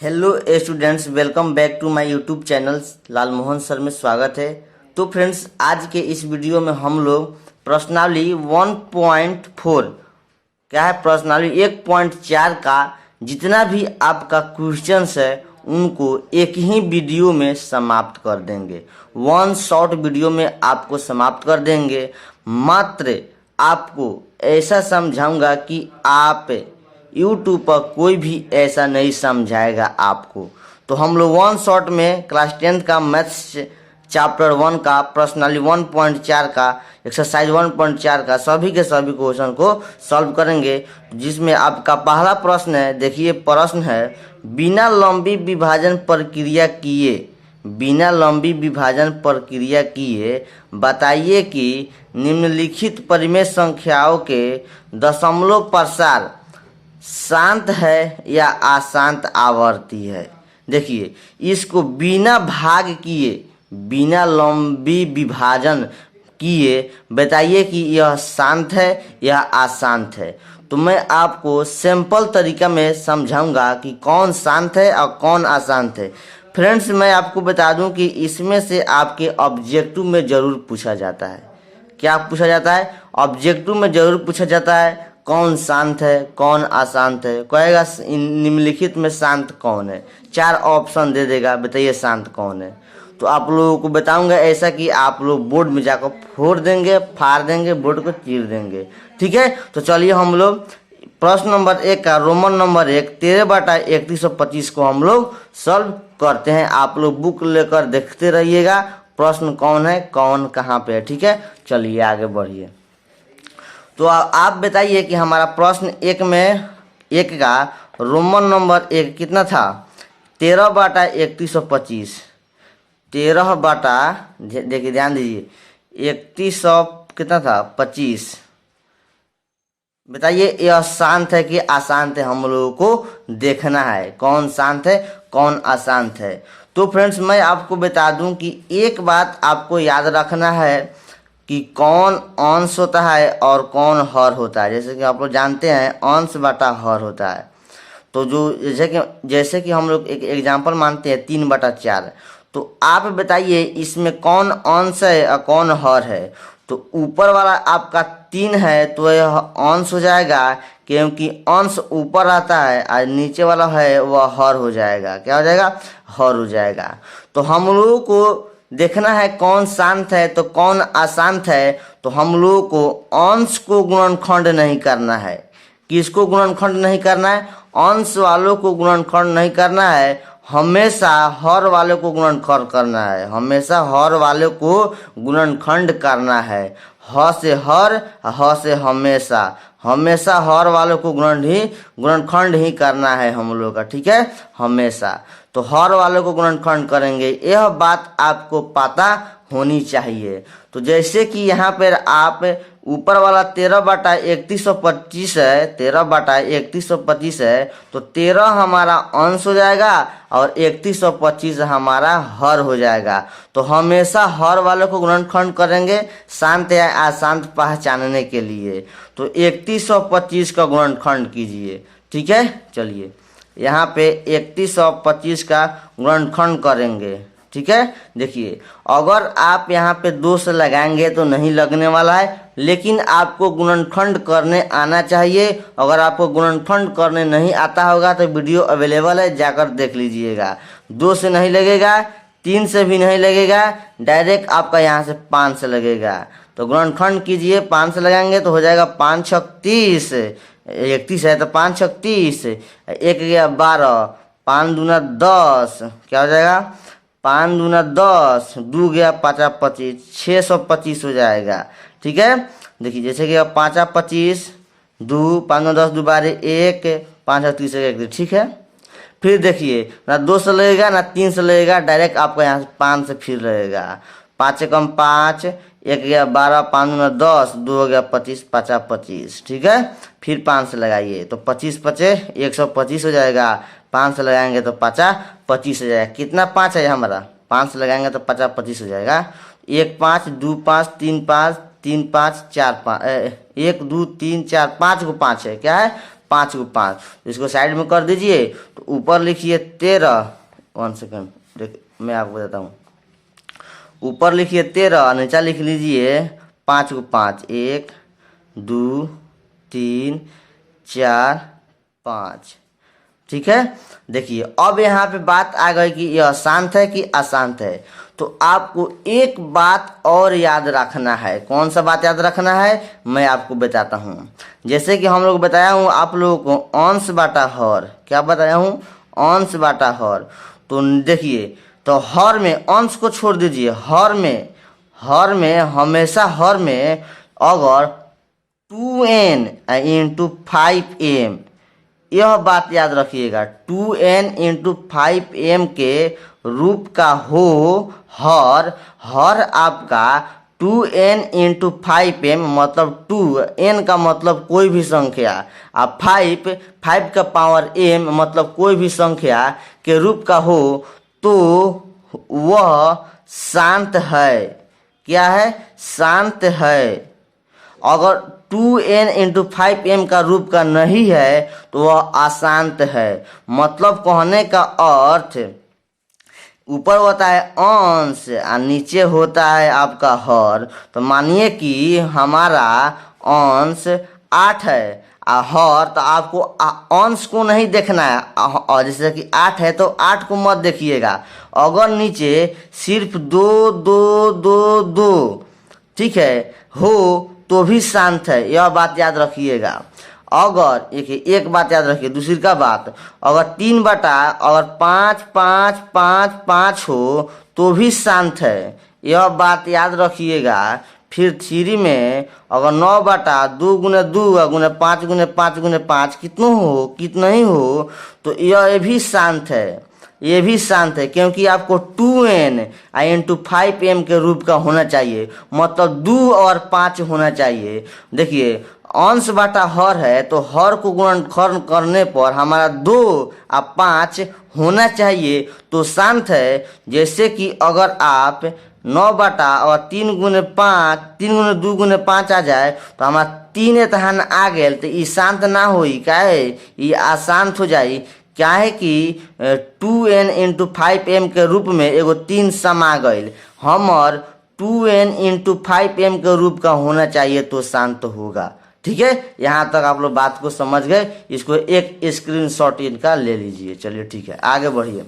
Hello students, welcome back to my YouTube channel Lal Mohan sir में स्वागत है। तो फ्रेंड्स, आज के इस वीडियो में हम लोग प्रश्नावली 1.4 क्या है, प्रश्नावली 1.4 का जितना भी आपका क्वेश्चंस है उनको एक ही वीडियो में समाप्त कर देंगे। वन शॉर्ट वीडियो में आपको समाप्त कर देंगे। मात्र आपको ऐसा समझाऊंगा कि आप यूट्यूब पर कोई भी ऐसा नहीं समझाएगा आपको। तो हम लोग वन शॉट में क्लास 10th का मैथ्स चैप्टर 1 का प्रश्नावली 1.4 का एक्सरसाइज 1.4 का सभी के सभी क्वेश्चन को सॉल्व करेंगे, जिसमें आपका पहला प्रश्न है। देखिए, प्रश्न है, बिना लंबी विभाजन प्रक्रिया किए बताइए कि निम्नलिखित परिमेय संख्याओं के दशमलव प्रसार शांत है या अशांत आवर्ती है। देखिए, इसको बिना भाग किए, बिना लंबी विभाजन किए बताइए कि यह शांत है या अशांत है। तो मैं आपको सिंपल तरीका में समझाऊंगा कि कौन शांत है और कौन अशांत है। फ्रेंड्स, मैं आपको बता दूं कि इसमें से आपके ऑब्जेक्टिव में जरूर पूछा जाता है। क्या पूछा जाता है? ऑब्जेक्टिव में जरूर पूछा जाता है कौन शांत है, कौन अशांत है। कहेगा निम्नलिखित में शांत कौन है, 4 ऑप्शन दे देगा, बताइए शांत कौन है। तो आप लोगों को बताऊंगा ऐसा कि आप लोग बोर्ड में जाकर फोड़ देंगे, फाड़ देंगे, बोर्ड को चीर देंगे। ठीक है, तो चलिए हम लोग प्रश्न नंबर 1 का रोमन नंबर 1 13/3125 को हम लोग सॉल्व करते हैं। आप लोग बुक लेकर देखते रहिएगा प्रश्न कौन है, कौन कहाँ पे है। ठीक है, चलिए आगे बढ़िए। तो आप बताइए कि हमारा प्रश्न 1 का रोमन नंबर 1 कितना था? 13/3125। 13 देखिए, ध्यान दीजिए, 3100 कितना था? 25। बताइए यह शांत है कि अशांत है, हम लोगों को देखना है कौन शांत है कौन अशांत है। तो फ्रेंड्स, मैं आपको बता दूं कि एक बात आपको याद रखना है कि कौन अंश होता है और कौन हर होता है। जैसे कि आप लोग जानते हैं अंश बटा हर होता है। तो जो जैसे कि हम लोग एक एग्जांपल मानते हैं 3/4। तो आप बताइए इसमें कौन अंश है और कौन हर है। तो ऊपर वाला आपका 3 है तो यह अंश हो जाएगा, क्योंकि अंश ऊपर आता है, और नीचे वाला है वह हर हो जाएगा। क्या हो जाएगा? हर हो जाएगा। तो हम लोगों को देखना है कौन शांत है तो कौन अशांत है। तो हम लोगों को अंश को गुणनखंड नहीं करना है। किसको गुणनखंड नहीं करना है? अंश वालों को गुणनखंड नहीं करना है, हमेशा हर वाले को गुणनखंड करना है। हमेशा हर वाले को गुणनखंड करना है। ह से हर, ह से हमेशा, हमेशा हर वालों को गुणनखंड ही करना है हम लोग का। ठीक है, हमेशा। तो हर वालों को गुणनखंड करेंगे, यह बात आपको पता होनी चाहिए। तो जैसे कि यहाँ पर आप ऊपर वाला 13/3125 है, 13/3125 है, तो 13 हमारा अंश हो जाएगा और 3125 हमारा हर हो जाएगा। तो हमेशा हर वालों को गुणनखंड करेंगे शांत या अशांत पहचानने के लिए। तो 3125 का गुणनखंड कीजिए। ठीक है, चलिए यहाँ पे 3125 का गुणनखंड करेंगे। ठीक है, देखिए अगर आप यहाँ पे 2 से लगाएंगे तो नहीं लगने वाला है, लेकिन आपको गुणनखंड करने आना चाहिए। अगर आपको गुणनखंड करने नहीं आता होगा तो वीडियो अवेलेबल है, जाकर देख लीजिएगा। 2 से नहीं लगेगा, 3 से भी नहीं लगेगा, डायरेक्ट आपका यहाँ से 5 से लगेगा। तो गुणनखंड कीजिए, 5 से लगाएंगे तो हो जाएगा 5 छक 30, 31 है तो 5 छक 30, 1 गया 12, 5 दूना 10, क्या हो जाएगा? 5 दूना 10, 2 गया 5 25, 625 हो जाएगा। ठीक है, देखिए जैसे कि 5 25, 2 5 10 2 12 1, 5 30 1। ठीक है, फिर देखिए ना 2 से लगेगा ना 3 से लगेगा, डायरेक्ट आपका यहाँ से 5 से फिर रहेगा। 5 से कम 5, 1 गया 12, 5 दूना 10, 2 गया 25, 5 25। ठीक है, फिर 5 से लगाइए तो 25 पचे 125 हो जाएगा। 5 से लगाएंगे तो 5 25 हो जाएगा। कितना 5 है हमारा? 5 से लगाएंगे तो 50 25 हो जाएगा। 1 5 2 5 3 5 3 5 4 5, 1 2 3 4 5 को 5 है, क्या है? 5 को 5, तो इसको साइड में कर दीजिए। तो ऊपर लिखिए 13, 1 सेकेंड देख मैं आपको बताता हूँ। ऊपर लिखिए 13, नीचा लिख लीजिए 5 को 5, 1 2 3 4 5। ठीक है, देखिए अब यहाँ पे बात आ गई कि यह शांत है कि अशांत है। तो आपको एक बात और याद रखना है। कौन सा बात याद रखना है मैं आपको बताता हूँ। जैसे कि हम लोग बताया हूँ आप लोगों को अंश बाटा हर, क्या बताया हूँ, अंश बाटा हर। तो देखिए, तो हर में अंश को छोड़ दीजिए, हर में हमेशा हर में अगर 2n इंटू 5m, यह बात याद रखिएगा, 2n इंटू 5m के रूप का हो हर आपका 2n इंटू 5m मतलब 2n का मतलब कोई भी संख्या, और 5 का पावर m मतलब कोई भी संख्या के रूप का हो तो वह शांत है। क्या है, शांत है। अगर 2n इंटू 5m का रूप का नहीं है तो वह अशांत है। मतलब कहने का अर्थ, ऊपर होता है अंश और नीचे होता है आपका हर। तो मानिए कि हमारा अंश 8 है और हर, तो आपको अंश को नहीं देखना है। और जैसे कि 8 है तो 8 को मत देखिएगा। अगर नीचे सिर्फ 2 2 2 2 ठीक है हो तो भी शांत है, यह बात याद रखिएगा। अगर एक बात याद रखिए, दूसरी का बात, अगर 3 बटा अगर 5 5 5 5 हो तो भी शांत है, यह बात याद रखिएगा। फिर 3 में अगर 9 बटा 2 गुने 2 गुने 5 गुने 5 गुने 5 कितना ही हो तो यह भी शांत है, ये भी शांत है। क्योंकि आपको 2n इंटू 5m के रूप का होना चाहिए, मतलब 2 और 5 होना चाहिए। देखिए अंश बटा हर है तो हर को गुणनखंड करने पर हमारा 2 और 5 होना चाहिए तो शांत है। जैसे कि अगर आप 9 बटा और 3 गुने 5 3 गुने 2 गुने 5 आ जाए तो हमारा 3 एतहान आ गए तो ये शांत ना होई, क्या है ये अशांत हो जाई। क्या है कि 2n इंटू 5m के रूप में एगो 3 समा गई, हमर 2n इंटू 5m के रूप का होना चाहिए तो शांत होगा। ठीक है, यहाँ तक आप लोग बात को समझ गए। इसको एक स्क्रीनशॉट इनका ले लीजिए। चलिए ठीक है, आगे बढ़िए।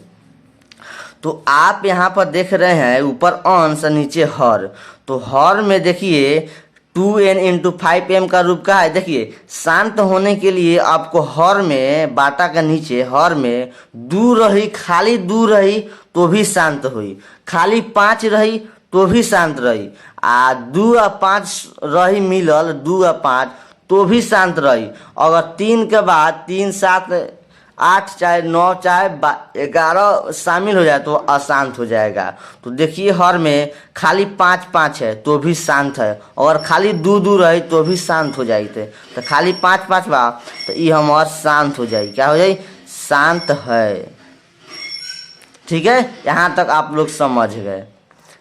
तो आप यहाँ पर देख रहे हैं ऊपर अंश नीचे हर। तो हर में देखिए 2n इंटू 5m का रूप का है। देखिए शांत होने के लिए आपको हर में बाटा का नीचे हर में 2 रही, खाली 2 रही तो भी शांत हुई, खाली 5 रही तो भी शांत रही, आ 2 और 5 रही मिलल 2 और 5 तो भी शांत रही। अगर 3 के बाद 3 7 8 चाहे 9 चाहे 11 शामिल हो जाए तो अशांत हो जाएगा। तो देखिए हर में खाली 5 5 है तो भी शांत है, और खाली 2 2 रही तो भी शांत हो जाते। तो खाली 5 5 बा तो ये हमार शांत हो जाए, क्या हो जाए, शांत है। ठीक है, यहाँ तक आप लोग समझ गए।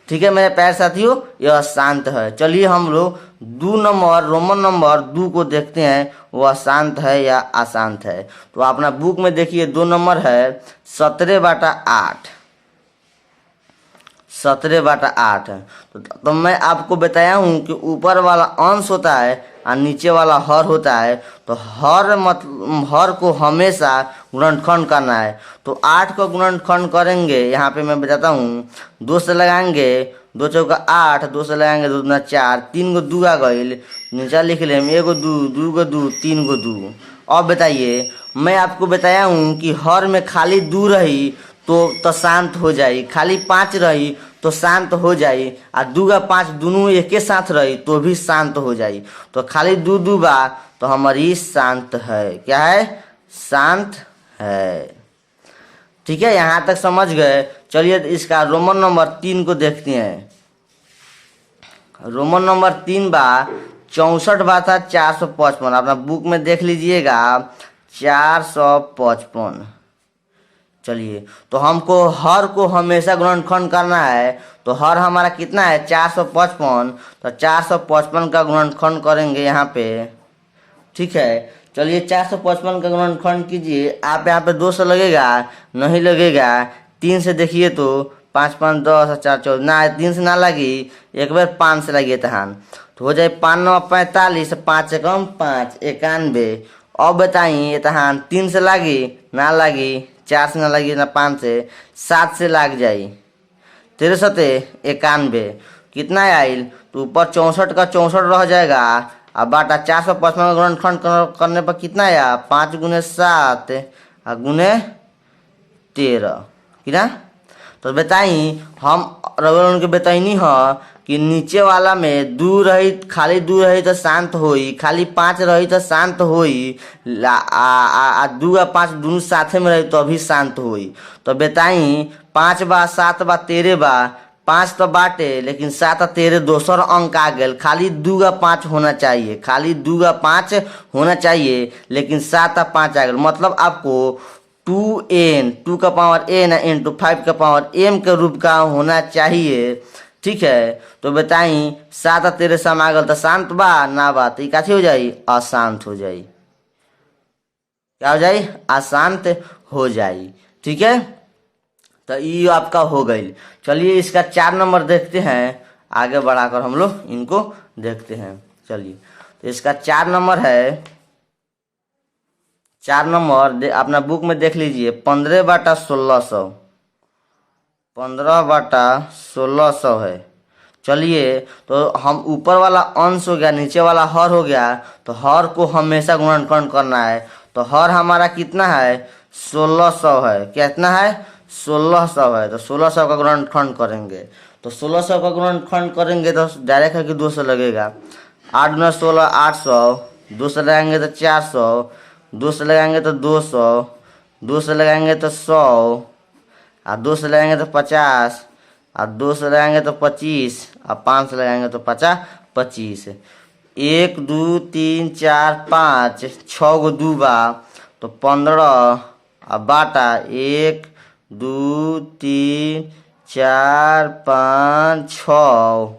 ठीक है मेरे प्यारे साथियों, यह शांत है। चलिए हम लोग 2 नंबर रोमन नंबर 2 को देखते हैं, वह शांत है या अशांत है। तो अपना बुक में देखिए 2 नंबर है 17/8, 17/8 है। तो मैं आपको बताया हूँ कि ऊपर वाला अंश होता है और नीचे वाला हर होता है। तो हर को हमेशा गुणनखंड करना है। तो 8 का गुणनखंड करेंगे, यहाँ पे मैं बताता हूँ, 2 से लगाएंगे 2 चौका 8, 2 से लगाएंगे 2 दूना 4, 3 को 2 आ गई, नीचा लिख लें 1 को 2 2 को 2 3 को 2। अब बताइए, मैं आपको बताया हूँ कि हर में खाली 2 रही तो शांत हो जाए, खाली 5 रही तो शांत हो जाए, और 2 और 5 दोनों एक के साथ रही तो भी शांत हो जाए। तो खाली 2 2 बा तो हमारी शांत है, क्या है, शांत है। ठीक है, यहाँ तक समझ गए। चलिए इसका रोमन नंबर 3 को देखते हैं। रोमन नंबर 3 बा 64 बा था 455, अपना बुक में देख लीजिएगा 455। चलिए, तो हमको हर को हमेशा गुणनखंड करना है। तो हर हमारा कितना है 455, तो 455 का गुणनखंड करेंगे यहाँ पे। ठीक है, चलिए 455 का गुणनखंड कीजिए। आप यहाँ पे 2 से लगेगा, नहीं लगेगा। 3 से देखिए तो 5 5 10 और 4 14 ना, 3 से ना लगी, एक बार 5 से लगी तहान तो हो जाए 5 9 45, 5 एकम 5 91। अब बताइए तहान 3 से लगी ना लगी, 4 से ना लगी ना 5 से, 7 से लग जाई, 13 सते 91 कितना आयल तो ऊपर 64 का 64 रह जाएगा। अब बाटा 455 का गुणनखंड करने पर कितना आया, 5 गुने 7 और गुने 13 किना। तो बताई हम रउआ उनके बताइनी ह कि नीचे वाला में 2 रही, खाली 2 रही तो शांत होई, खाली 5 रही तो शांत होई, 2 और 5 दोनों साथे में रही तो अभी शांत होई। तो बताई 5 बा 7 बा 13 बा, 5 तो बाटे लेकिन 7 और 13 दोसर अंक आ गए, खाली 2 और 5 होना चाहिए, खाली 2 और 5 होना चाहिए लेकिन 7 और 5 आ गए। मतलब आपको 2n 2 का पावर n इंटू 5 का पावर m के रूप का होना चाहिए। ठीक है, तो बताई 7 और 13 समा गल तो शांत बा ना बा, तो काथी हो जाई, अशांत हो जाई। क्या हो जाई, अशांत हो जाई। ठीक है, तो ये आपका हो गई। चलिए इसका 4 नंबर देखते हैं, आगे बढ़ाकर हम लोग इनको देखते हैं। चलिए तो इसका 4 नंबर है, 4 नंबर अपना बुक में देख लीजिए, 15 बटा 1600, 15 बटा 1600 है। चलिए तो हम ऊपर वाला अंश हो गया, नीचे वाला हर हो गया, तो हर को हमेशा गुणनखंड करना है। तो हर हमारा कितना है, 1600 है। कितना है, 1600 है। तो 1600 का गुणनखंड करेंगे, तो 1600 का गुणनखंड करेंगे तो डायरेक्ट है कि 2 से लगेगा, 8 गुना 16 800, 2 से लगाएंगे तो 400, 2 से लगाएंगे तो 200, 2 से लगाएंगे तो 100, और 2 से लगाएंगे तो 50, और 2 से लगाएंगे तो 25, और 5 से लगाएंगे तो 25। 1 2 3 4 5 6 गो 2 बा तो 15, और बाटा 1 2 3 4 5 6,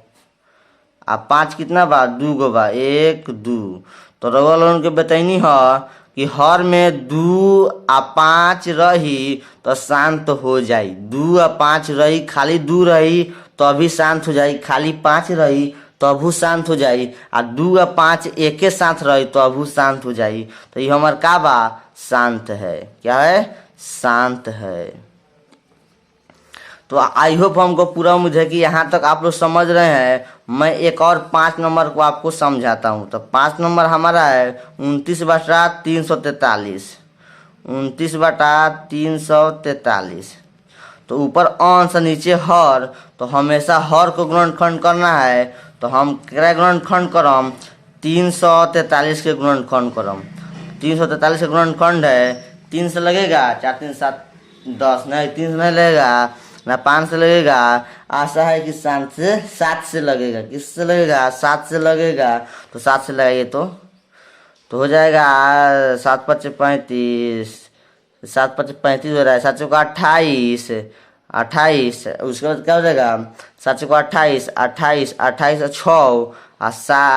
आ 5 कितना बा, 2 गो बा, 1 2। तो रउआ लोगन के बतैनी ह कि हर में 2 आ 5 रही तो शांत हो जाई, 2 आ 5 रही, खाली 2 रही तो अभी शांत हो जाई, खाली 5 रही तो अभू शांत हो जाई, आ 2 आ 5 एके साथ रही तो अभू शांत हो जाई। तो ये हमार का बा, शांत है। क्या है, शांत है। तो आई होप हमको पूरा उम्मीद है कि यहाँ तक आप लोग समझ रहे हैं। मैं एक और 5 नंबर को आपको समझाता हूँ। तो 5 नंबर हमारा है 29 बटा 343, 29 बटा 343। तो ऊपर अंश नीचे हर, तो हमेशा हर को गुणनखंड करना है। तो हम क्या गुणनखंड करम, 343 के गुणनखंड करम। 343 के गुणनखंड है, 3 से लगेगा, 4 3 7 10, नहीं 3 से नहीं लगेगा ना, 5 से लगेगा। आशा है कि 7 से लगेगा। किससे लगेगा, 7 से लगेगा। तो 7 से लगाइए तो हो जाएगा 7 5 35, 7 5 35 हो रहा है, 7 चौका 28, 28 उसके बाद क्या हो जाएगा, 7 चौका 28, 28 28 और 6 और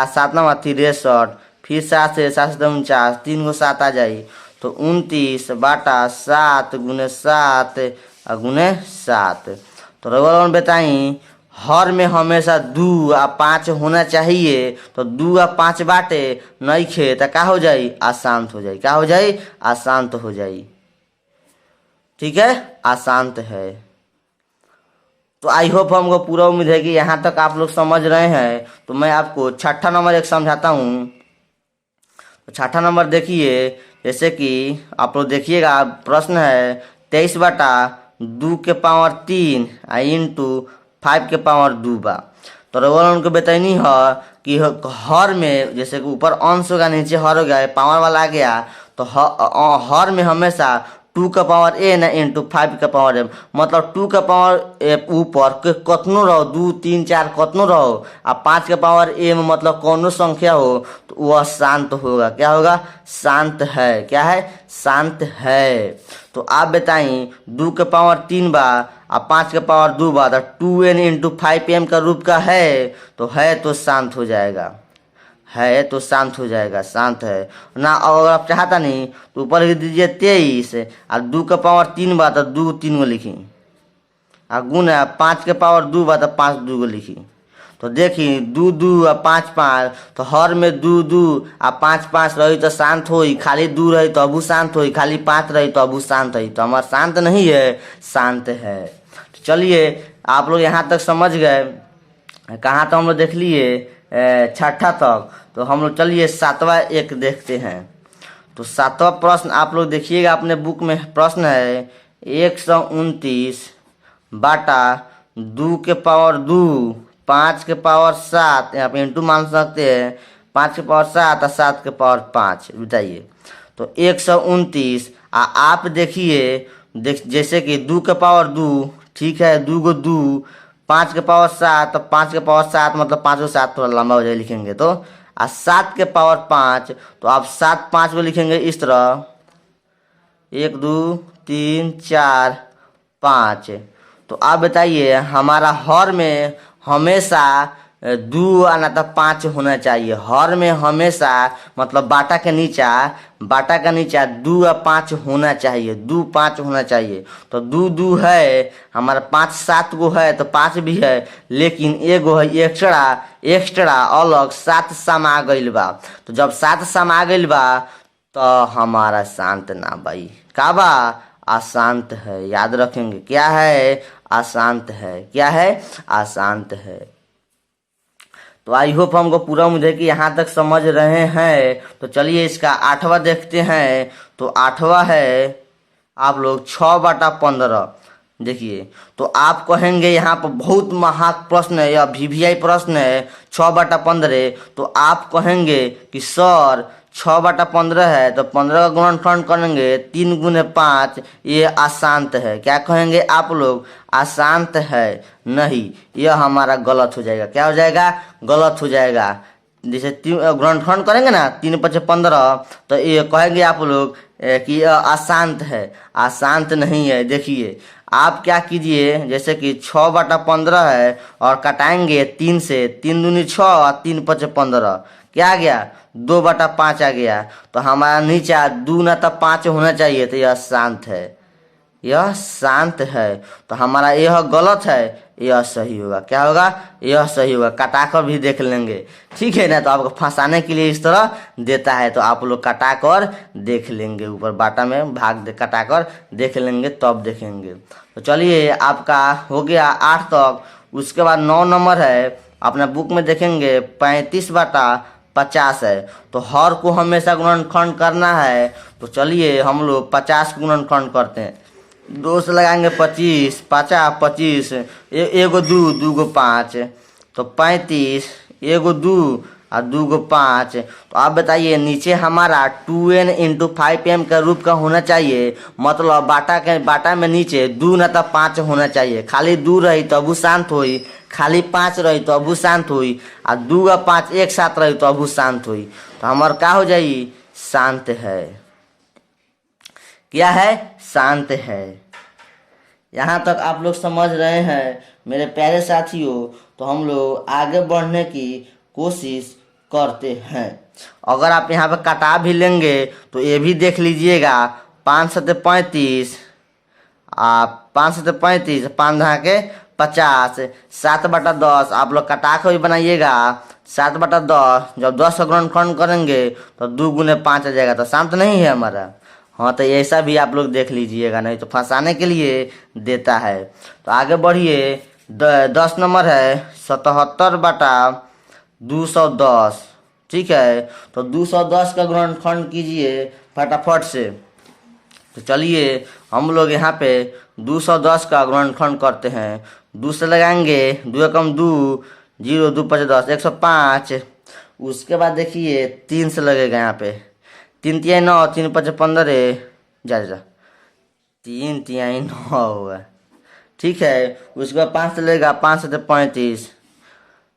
7 9 63, फिर 7 से 49, 3 गो 7 आ जाई तो 29 बाटा 7 गुने 7 और गुने 7। तो रउआ बताई हर में हमेशा 2 आ 5 होना चाहिए। तो 2 आ 5 बाटे नहीं खे तो क्या हो जाई, अशांत हो जाई। क्या हो जाई, अशांत हो जाई। ठीक है, अशांत है। तो आई होप हमको पूरा उम्मीद है कि यहाँ तक आप लोग समझ रहे हैं। तो मैं आपको 6ठा नंबर एक समझाता हूँ। तो 6ठा नंबर देखिए, जैसे कि आप लोग देखिएगा, प्रश्न है 23 बटा 2 के पावर 3 इंटू 5 के पावर 2 बा। तो रउआ उनको बताइनी है कि हर में जैसे कि ऊपर अंश होगा, नीचे हर हो गया, पावर वाला आ गया, तो हर में हमेशा 2 का पावर n इंटू 5 का पावर m। मतलब 2 का पावर ऊपर के कतनो रहो, 2 3 4 कतनो रहो, आ 5 का पावर m मतलब कौनो संख्या हो तो वह शांत होगा। क्या होगा, शांत है। क्या है, शांत है। तो आप बताई 2 के पावर 3 बा आ 5 के पावर 2 बा, तो 2n इंटू 5m का रूप का है तो शांत हो जाएगा। है तो शांत हो जाएगा, शांत है ना। अगर आप चाहता नहीं तो ऊपर लिख दीजिए 23 और 2 का पावर 3 बा तो 2 3 गो लिखी। आ गुण है 5 के पावर 2 बा तो 5 2 गो लिखी। तो देखी 2 2 और 5 5, तो हर में 2 2 आ 5 5 रही तो शांत होई, खाली 2 रही तो अबू शांत होई, खाली 5 रही तो अबू शांत होई। तो हमारा शांत नहीं है, शांत है। तो चलिए आप लोग यहाँ तक समझ गए। कहाँ तो हम लोग देख लिए छठा तक। तो हम लोग चलिए सातवां एक देखते हैं। तो सातवां प्रश्न आप लोग देखिएगा, अपने बुक में प्रश्न है 129 बाटा 2 के पावर 2 5 के पावर 7, यहाँ पे इंटू मान सकते हैं, 5 के पावर 7 और 7 के पावर 5, बताइए। तो 129 आप देखिए जैसे कि 2 के पावर 2, ठीक है, 2 गो 2, 5 के पावर 7, तो 5 के पावर 7 मतलब 5 को 7 थोड़ा लंबा हो जाए लिखेंगे तो, और 7 के पावर 5, तो आप 7 5 को लिखेंगे इस तरह, 1 2 3 4 5। तो आप बताइए हमारा हर में हमेशा 2 आना तो 5 होना चाहिए। हर में हमेशा मतलब बाटा के नीचा 2 या 5 होना चाहिए, 2 5 होना चाहिए। तो 2 2 है हमारा, 5 7 गो है तो 5 भी है, लेकिन एगो है एक्स्ट्रा अलग 7 समा गइल बा। तो जब 7 समा गइल बा तो हमारा शांत ना भाई, का बा, अशांत है। याद रखेंगे क्या है, अशांत है। क्या है, अशांत है। तो आई होप हमको पूरा मुझे कि यहाँ तक समझ रहे हैं। तो चलिए इसका 8वां देखते हैं। तो 8वां है आप लोग 6 बटा 15। देखिए तो आप कहेंगे यहाँ पर बहुत महत्व प्रश्न है, यह VVI प्रश्न है 6 बटा 15। तो आप कहेंगे कि सर 6 बटा 15 है तो 15 का गुणनखंड करेंगे 3 गुने 5, ये अशांत है। क्या कहेंगे आप लोग, अशांत है। नहीं, यह हमारा गलत हो जाएगा। क्या हो जाएगा, गलत हो जाएगा। जैसे गुणनखंड करेंगे ना 3 5 15, तो ये कहेंगे आप लोग कि यह अशांत है। अशांत नहीं है। देखिए आप क्या कीजिए, जैसे कि 6 बटा 15 है और कटाएंगे 3 से, 3 दूनी 6 और 3 5 15, क्या आ गया, 2 बटा 5 आ गया। तो हमारा नीचा 2 ना तो 5 होना चाहिए। तो यह शांत है, यह शांत है। तो हमारा यह गलत है, यह सही होगा। क्या होगा, यह सही होगा। कटा कर भी देख लेंगे, ठीक है ना। तो आपको फंसाने के लिए इस तरह देता है, तो आप लोग कटा कर देख लेंगे, ऊपर बाटा में भाग दे कटा कर देख लेंगे, तब देखेंगे। तो चलिए आपका हो गया 8 तक। उसके बाद 9 नंबर है, अपना बुक में देखेंगे 35 बटा 50 है। तो हर को हमेशा गुणनखंड करना है। तो चलिए हम लोग 50 को गुणनखंड करते हैं। 2 से लगाएंगे 25, 50 25, एगो 2 2 गो 5, तो 35, एगो 2 और 2 गो 5। तो आप बताइए नीचे हमारा 2n × 5m का रूप का होना चाहिए। मतलब बाटा में नीचे 2 ना तो 5 होना चाहिए। खाली 2 रही तो अबू शांत हुई, खाली 5 रही तो अबू शांत हुई, और 2 और 5 एक साथ रही तो अबू शांत हुई। तो हमारा क्या हो जाई, शांत है। क्या है, शांत है। यहाँ तक आप लोग समझ रहे हैं मेरे प्यारे साथियों। तो हम लोग आगे बढ़ने की कोशिश करते हैं। अगर आप यहाँ पे कटा भी लेंगे तो ये भी देख लीजिएगा, 5 7 35, 5 7 35, 5 ढाँ के 50, 7 बटा 10 आप लोग कटा के भी बनाइएगा। 7 बटा 10 जब 10 का गुणनखंड करेंगे तो 2 गुने 5 आ जाएगा। तो शांत नहीं है हमारा। हाँ, तो ऐसा भी आप लोग देख लीजिएगा, नहीं तो फंसाने के लिए देता है। तो आगे बढ़िए 10 नंबर है 77 बटा 210, ठीक है। तो 210 का गुणनखंड कीजिए फटाफट से। तो चलिए हम लोग यहाँ पे 210 का गुणनखंड करते हैं। 2 से लगाएंगे, 2 कम 2, 0 2 5 10, 105। उसके बाद देखिए 3 से लगेगा यहाँ पे, 3 तिहाई 9, 3 5 15, जा 3 तिहाई 9 हुआ, ठीक है। उसके बाद 5 से लगेगा, 5 7 35,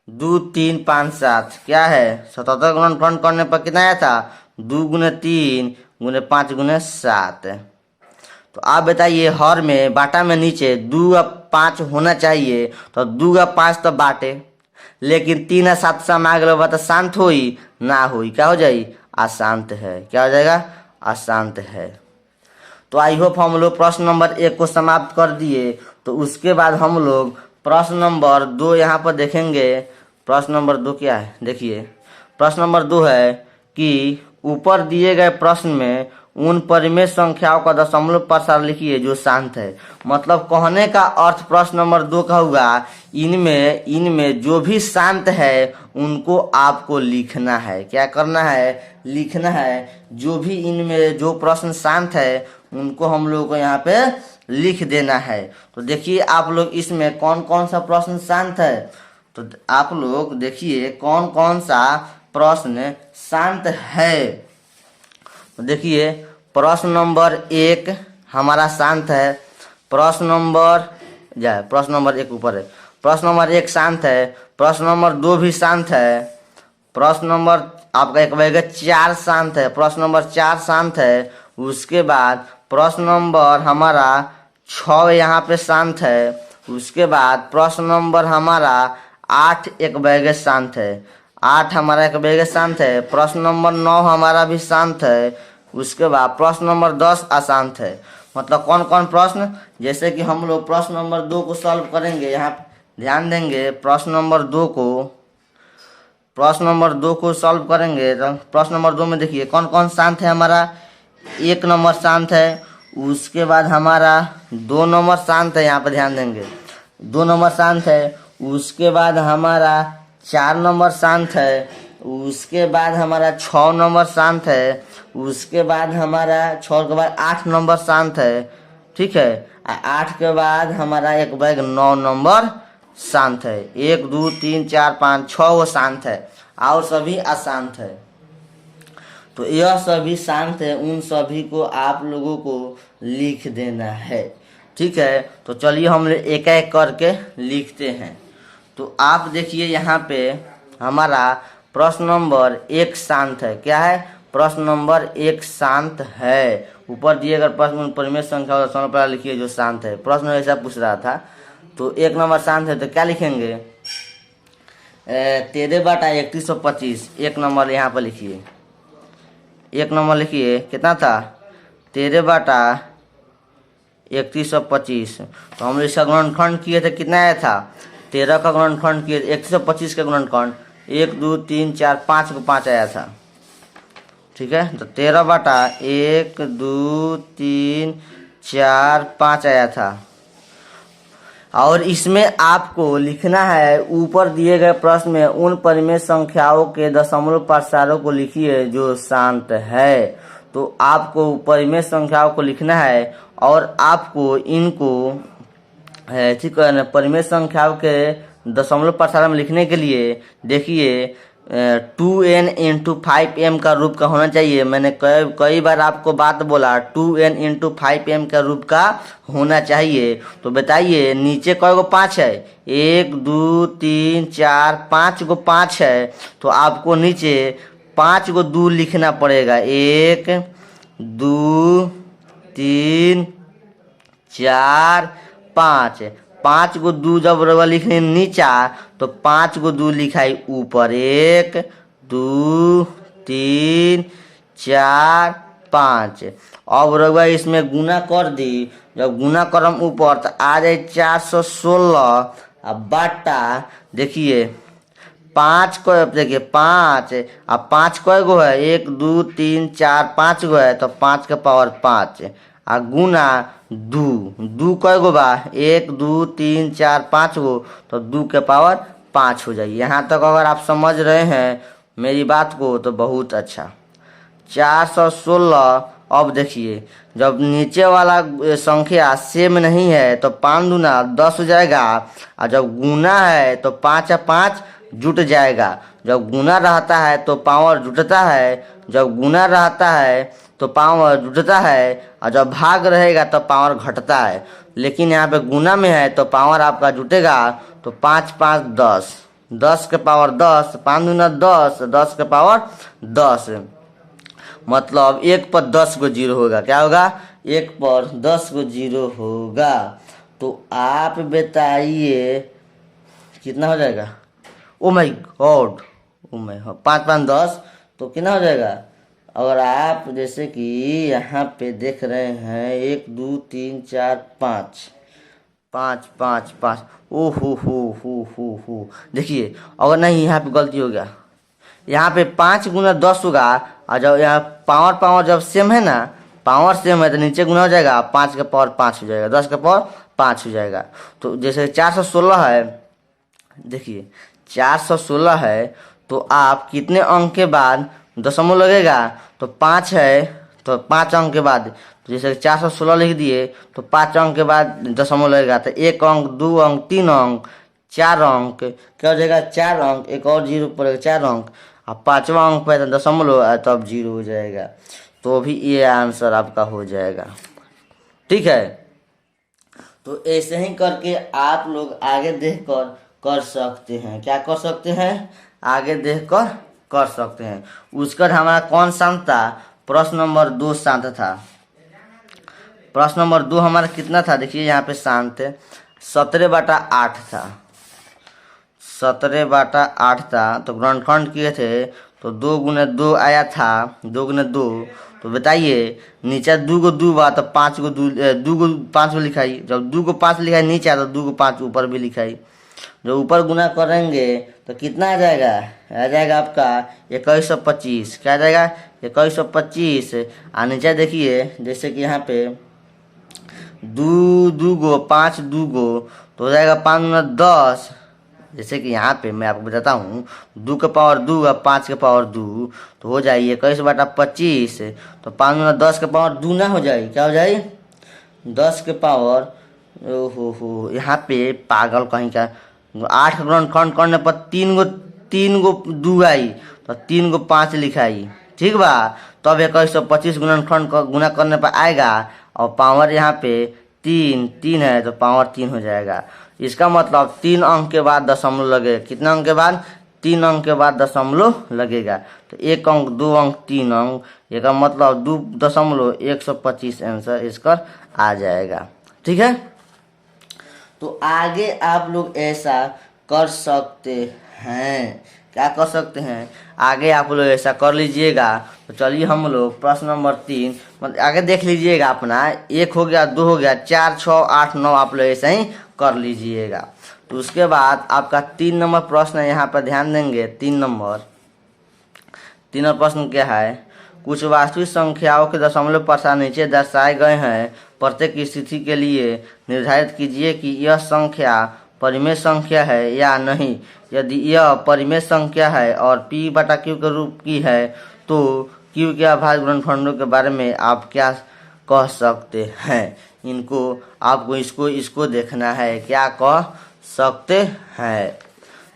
2 3 5 7, क्या है 77 गुणनखंड करने पर कितना आया था, 2 गुने 3 गुने 5 गुने 7। तो आप बताइए हर में बाटा में नीचे 2 और 5 होना चाहिए। तो 2 और 5 तो बाटे, लेकिन 3 और 7 से आ गए तो शांत होई ना होई, क्या हो जाई, अशांत है। क्या हो जाएगा, अशांत है। तो आई होप हम लोग प्रश्न नंबर 1 को समाप्त कर दिए। तो उसके बाद हम लोग प्रश्न नंबर 2 यहाँ पर देखेंगे। प्रश्न नंबर 2 क्या है, देखिए प्रश्न नंबर 2 है कि ऊपर दिए गए प्रश्न में उन परिमेय संख्याओं का दशमलव प्रसार लिखिए जो शांत है। मतलब कहने का अर्थ प्रश्न नंबर 2 का होगा इनमें जो भी शांत है उनको आपको लिखना है। क्या करना है, लिखना है। जो भी इनमें जो प्रश्न शांत है उनको हम लोग को यहाँ पे लिख देना है। तो देखिए आप लोग इसमें कौन कौन सा प्रश्न शांत है। तो आप लोग देखिए कौन कौन सा प्रश्न शांत है। तो देखिए प्रश्न नंबर 1 हमारा शांत है। प्रश्न नंबर 1 ऊपर है। प्रश्न नंबर 1 शांत है। प्रश्न नंबर 2 भी शांत है। प्रश्न नंबर आपका एक बजेगा 4 शांत है। प्रश्न नंबर 4 शांत है। उसके बाद प्रश्न नंबर हमारा 6 यहाँ पे शांत है। उसके बाद प्रश्न नंबर हमारा 8 एक बजे शांत है। 8 हमारा एक बजे शांत है। प्रश्न नंबर 9 हमारा भी शांत है। उसके बाद प्रश्न नंबर 10 अशांत है। मतलब कौन कौन प्रश्न, जैसे कि हम लोग प्रश्न नंबर 2 को सॉल्व करेंगे। यहाँ ध्यान देंगे प्रश्न नंबर 2 को सॉल्व करेंगे। तो प्रश्न नंबर 2 में देखिए कौन कौन शांत है। हमारा 1 नंबर शांत है। उसके बाद हमारा 2 नंबर शांत है, यहाँ पर ध्यान देंगे 2 नंबर शांत है। उसके बाद हमारा 4 नंबर शांत है। उसके बाद हमारा 6 नंबर शांत है। उसके बाद हमारा 6 के बाद 8 नंबर शांत है। ठीक है, 8 के बाद हमारा एक बैग 9 नंबर शांत है। 1 2 3 4 5 6 वो शांत है और सभी अशांत है। तो यह सभी शांत है, उन सभी को आप लोगों को लिख देना है। ठीक है, तो चलिए हम एक एक करके लिखते हैं। तो आप देखिए यहाँ पे हमारा प्रश्न नंबर 1 शांत है। क्या है, प्रश्न नंबर 1 शांत है। ऊपर दिए गए प्रश्न परिमेय संख्या और दशमलव प्रसार लिखिए जो शांत है। प्रश्न ऐसा पूछ रहा था। तो 1 नंबर शांत है तो क्या लिखेंगे, 13/3125 1 नंबर यहाँ पर लिखिए। 1 नंबर लिखिए, कितना था 13/3125। तो हम इसका गुणनखंड किए थे, कितना आया था 13 का गुणनखंड किए 3125 का गुणनखंड 1 2 3 4 5 को 5 आया था। ठीक है, तो 13/1 2 3 4 5 आया था। और इसमें आपको लिखना है ऊपर दिए गए प्रश्न में उन परिमेय संख्याओं के दशमलव प्रसारों को लिखिए जो शांत है। तो आपको परिमेय संख्याओं को लिखना है और आपको इनको ठीक है परिमेय संख्याओं के दशमलव प्रसार में लिखने के लिए देखिए 2n इंटू 5m का रूप का होना चाहिए। मैंने कई बार आपको बात बोला 2n इंटू 5m का रूप का होना चाहिए। तो बताइए नीचे कई गो 5 है, 1 2 3 4 5 गो 5 है। तो आपको नीचे 5 गो 2 लिखना पड़ेगा। 1 2 3 4 5 5 गो 2 जब रवा लिखने नीचा तो 5 गो 2 लिखाई ऊपर। 1 2 3 4 5। अब रवा इसमें गुना कर दी। जब गुना करम ऊपर तो आ जाए 416 अब बाटा देखिए 5 को देखिए 5 अब 5 कै गो है 1 2 3 4 5 गो है। तो 5 के पावर 5 आ गुना 2 कै गो बा 1 2 3 4 5 गो। तो 2 के पावर 5 हो जाइए। यहाँ तक अगर आप समझ रहे हैं मेरी बात को तो बहुत अच्छा। 416 अब देखिए जब नीचे वाला संख्या सेम नहीं है तो 5 दूना 10 हो जाएगा। और जब गुना है तो 5 और 5 जुट जाएगा। जब गुना रहता है तो पावर जुटता है। जब गुना रहता है तो पावर जुटता है और जब भाग रहेगा तो पावर घटता है। लेकिन यहाँ पे गुना में है तो पावर आपका जुटेगा। तो 5 5 10 10 के पावर 10 5 दूना 10 10 के पावर 10 मतलब 1 पर 10 गो जीरो होगा। क्या होगा 1 पर 10 गो जीरो होगा। तो आप बताइए कितना हो जाएगा ओ माई गॉड, ओ माई, हाँ 5 5 10, तो कितना हो जाएगा? अगर आप जैसे कि यहाँ पे देख रहे हैं 1 2 3 4 5 5 5 5, ओ हो, देखिए अगर नहीं यहाँ पे गलती हो गया, यहाँ पे 5 गुना 10 होगा, और जब यहाँ पावर पावर जब सेम है ना, पावर सेम है तो नीचे गुना हो जाएगा, 5 का पावर 5 हो जाएगा, 10 का पावर 5 हो जाएगा। तो जैसे 416 है, देखिए 416 है, तो आप कितने अंक के बाद दशमलव लगेगा? तो 5 है, तो 5 अंक के बाद, तो जैसे 416 लिख दिए तो 5 अंक के बाद दशमलव लगेगा, तो 1 अंक 2 अंक 3 अंक 4 अंक, क्या हो जाएगा? 4 अंक, एक और जीरो पड़ेगा 4 अंक, अब 5वां अंक पे दशमलव है तब जीरो हो जाएगा। तो भी ये आंसर आपका हो जाएगा। ठीक है, तो ऐसे ही करके आप लोग आगे देख कर सकते हैं। क्या कर सकते हैं? आगे देख कर सकते हैं। उसका हमारा कौन शांत था? प्रश्न नंबर 2 शांत था। प्रश्न नंबर 2 हमारा कितना था? देखिए यहाँ पे शांत 17/8 था, 17/8 था। तो गुणनखंड किए थे तो 2 गुने 2 आया था, 2 गुने 2। तो बताइए नीचे 2 को 2 बा तो 5 को 2 को 5 को लिखाई, जब 2 को 5 लिखाई नीचे आया तो 2 को 5 ऊपर भी लिखाई। जो ऊपर गुना करेंगे तो कितना आ जाएगा? आ जाएगा आपका 2125। क्या आ जाएगा? 2125। और नीचे देखिए जैसे कि यहाँ पे 2 गो 5 2 गो, तो हो जाएगा 5 गुना 10। जैसे कि यहाँ पे मैं आपको बताता हूँ, 2 के पावर 2 और 5 के पावर 2, तो हो जाए 21/25। तो 5 गुना 10 के पावर 2 ना हो जाए, क्या हो जाए? 10 के पावर, ओहो यहाँ पे पागल कहीं का, 8 का गुणनखंड करने पर 3 गो 2 आई, तो 3 को 5 लिखाई। ठीक बा, तब 2125 गुणनखंड गुना करने पर आएगा, और पावर यहाँ पे 3 है तो पावर 3 हो जाएगा। इसका मतलब 3 अंक के बाद दशमलव लगेगा। कितना अंक के बाद? 3 अंक के बाद दशमलव लगेगा। तो 1 अंक 2 अंक 3 अंक, इसका मतलब 2.125 आंसर इसका आ जाएगा। ठीक है, तो आगे आप लोग ऐसा कर सकते हैं। क्या कर सकते हैं? आगे आप लोग ऐसा कर लीजिएगा। तो चलिए हम लोग प्रश्न नंबर 3 मतलब आगे देख लीजिएगा अपना। 1 हो गया, 2 हो गया, 4 6 8 9 आप लोग ऐसा ही कर लीजिएगा। तो उसके बाद आपका 3 नंबर प्रश्न है, यहाँ पर ध्यान देंगे। 3 नंबर प्रश्न क्या है? कुछ वास्तविक संख्याओं के दशमलव प्रसार नीचे दर्शाए गए हैं। प्रत्येक स्थिति के लिए निर्धारित कीजिए कि यह संख्या परिमेय संख्या है या नहीं। यदि यह परिमेय संख्या है और P/Q के रूप की है, तो Q के अभाज्य गुणनखंडों के बारे में आप क्या कह सकते हैं? इनको आपको इसको देखना है, क्या कह सकते हैं।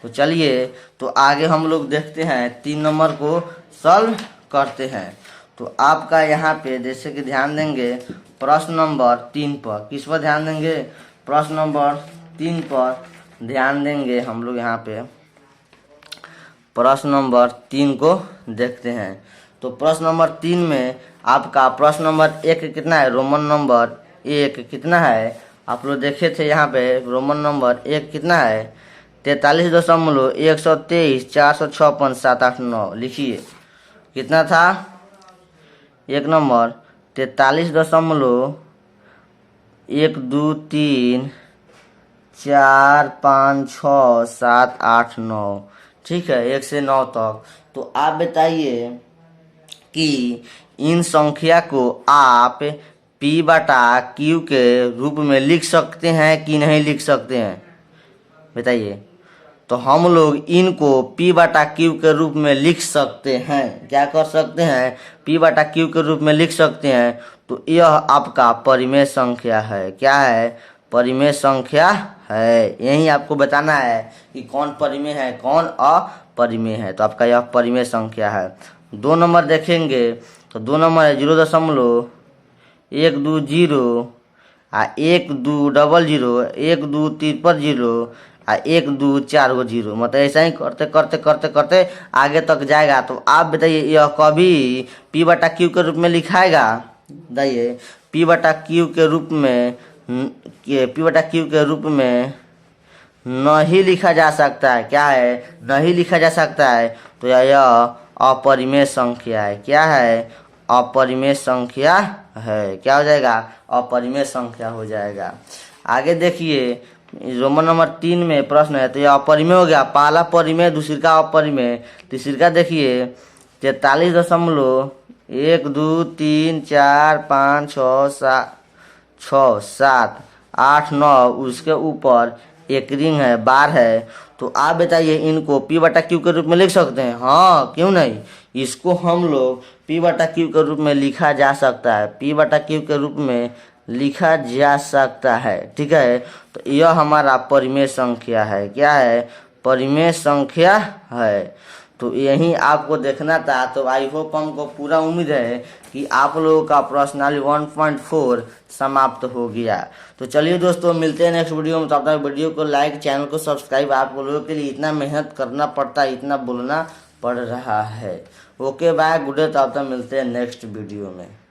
तो चलिए, तो आगे हम लोग देखते हैं 3 नंबर को सॉल्व करते हैं। तो आपका यहाँ पे जैसे कि ध्यान देंगे प्रश्न नंबर 3 पर। किस पर ध्यान देंगे? प्रश्न नंबर 3 पर ध्यान देंगे हम लोग। यहाँ पे प्रश्न नंबर 3 को देखते हैं। तो प्रश्न नंबर 3 में आपका प्रश्न नंबर 1 कितना है? रोमन नंबर 1 कितना है? आप लोग देखे थे यहाँ पे रोमन नंबर 1 कितना है? 43.123.456.789। लिखिए कितना था? 1 नंबर 43.123.456.789। ठीक है, 1 से 9 तक। तो आप बताइए कि इन संख्या को आप P/Q के रूप में लिख सकते हैं कि नहीं लिख सकते हैं? बताइए। तो हम लोग इनको P/Q के रूप में लिख सकते हैं। क्या कर सकते हैं? P/Q के रूप में लिख सकते हैं। तो यह आपका परिमेय संख्या है। क्या है? परिमेय संख्या है। यही आपको बताना है कि कौन परिमेय है, कौन अपरिमेय है। तो आपका यह परिमेय संख्या है। 2 नंबर देखेंगे तो 2 नंबर है 0.120 आ 1200 1200 आ 124 मतलब ऐसा ही करते करते करते करते आगे तक जाएगा। तो आप बताइए यह कभी P/Q के रूप में लिखाएगा? बताइए P/Q के रूप में नहीं लिखा जा सकता है। क्या है? नहीं लिखा जा सकता है। तो यह अपरिमेय संख्या है। क्या है? अपरिमेय संख्या है। क्या हो जाएगा? अपरिमेय संख्या हो जाएगा। आगे देखिए रोमन नंबर 3 में प्रश्न है। तो यह अपरिमेय हो गया। पहला परिमेय, दूसरी का अपरिमेय। तीसरी का देखिए 43.1 2 3 4 5 6 7 8 9 उसके ऊपर एक रिंग है, बार है। तो आप बताइए इनको P बटा क्यू के रूप में लिख सकते हैं? हाँ, क्यों नहीं। इसको हम लोग P बटा क्यू के रूप में लिखा जा सकता है। P बटा क्यू के रूप में लिखा जा सकता है। ठीक है, तो यह हमारा परिमेय संख्या है। क्या है? परिमेय संख्या है। तो यही आपको देखना था। तो आई होप हमको पूरा उम्मीद है कि आप लोगों का प्रश्नावली 1.4 समाप्त हो गया। तो चलिए दोस्तों, मिलते हैं नेक्स्ट वीडियो में। तब तक वीडियो को लाइक, चैनल को सब्सक्राइब। आप लोगों के लिए इतना मेहनत करना पड़ता है, इतना बोलना पड़ रहा है। Okay bye, good day. तब तक मिलते हैं नेक्स्ट वीडियो में।